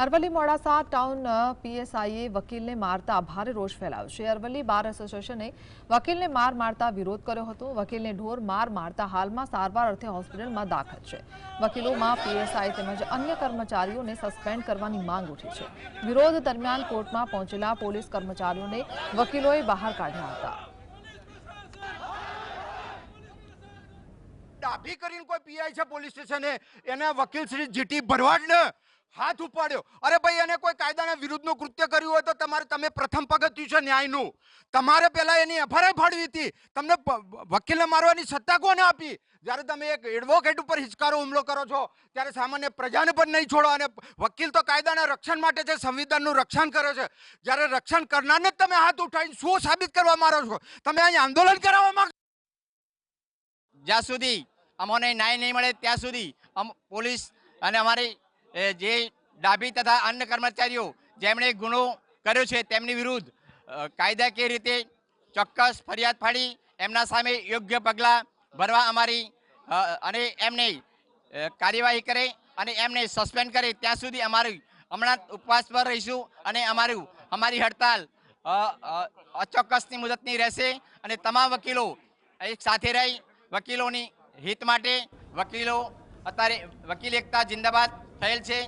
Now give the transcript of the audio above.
Aravalli Modasa town પીએસઆઈએ વકીલને મારતા ભારે રોષ ફેલાયો છે। અરવલ્લી બાર એસોસિએશને વકીલને મારતા વિરોધ કર્યો હતો। વકીલને ઢોર મારતા હાલમાં સારવાર અર્થે હોસ્પિટલમાં દાખલ છે। વકીલોમાં પીએસઆઈ તેમજ અન્ય કર્મચારીઓને સસ્પેન્ડ કરવાની માંગ ઉઠી છે। વિરોધ દરમિયાન કોર્ટમાં પહોંચેલા પોલીસ કર્મચારીઓને વકીલોએ બહાર કાઢ્યા હતા। ડાભી કરીને કોઈ પીઆઈ છે પોલીસ સ્ટેશને, એને વકીલ શ્રી જીટી ભરવાડને હાથ ઉપાડ્યો। અરે ભાઈ, એને કોઈ કાયદાના વિરુદ્ધનું કૃત્ય કર્યું હોય તો તમે પ્રથમ પગથિયું છે ન્યાયનું। તમારે પહેલા એની એફઆઈઆર ફાડવી હતી। તમને વકીલને મારવાની સત્તા કોને આપી? જ્યારે તમે એક એડવોકેટ ઉપર હિચકારો હુમલો કરો છો ત્યારે સામાન્ય પ્રજાને પણ નહીં છોડો। અને વકીલ તો કાયદાના રક્ષણ માટે છે, સંવિધાનનું રક્ષણ કરે છે। જ્યારે રક્ષણ કરનારને જ તમે હાથ ઉઠાવીને શું સાબિત કરવા મારો છો? તમે અહીં આંદોલન કરાવવા માંગો? જ્યાં સુધી અમને ન્યાય નહીં મળે ત્યાં સુધી પોલીસ અને અમારી જે ડાભી તથા અન્ય કર્મચારીઓ જેમણે ગુનો કર્યો છે તેમની વિરુદ્ધ કાયદાકીય રીતે ચોક્કસ ફરિયાદ ફાડી એમના સામે યોગ્ય પગલાં ભરવા અમારી અને એમને કાર્યવાહી કરે અને એમને સસ્પેન્ડ કરે ત્યાં સુધી અમારી હમણાં ઉપવાસ પર રહીશું। અને અમારી હડતાલ અચોક્કસની મુદતની રહેશે અને તમામ વકીલો એક સાથે રહી વકીલોની હિત માટે વકીલો અત્યારે વકીલ એકતા જિંદાબાદ થયેલ છે।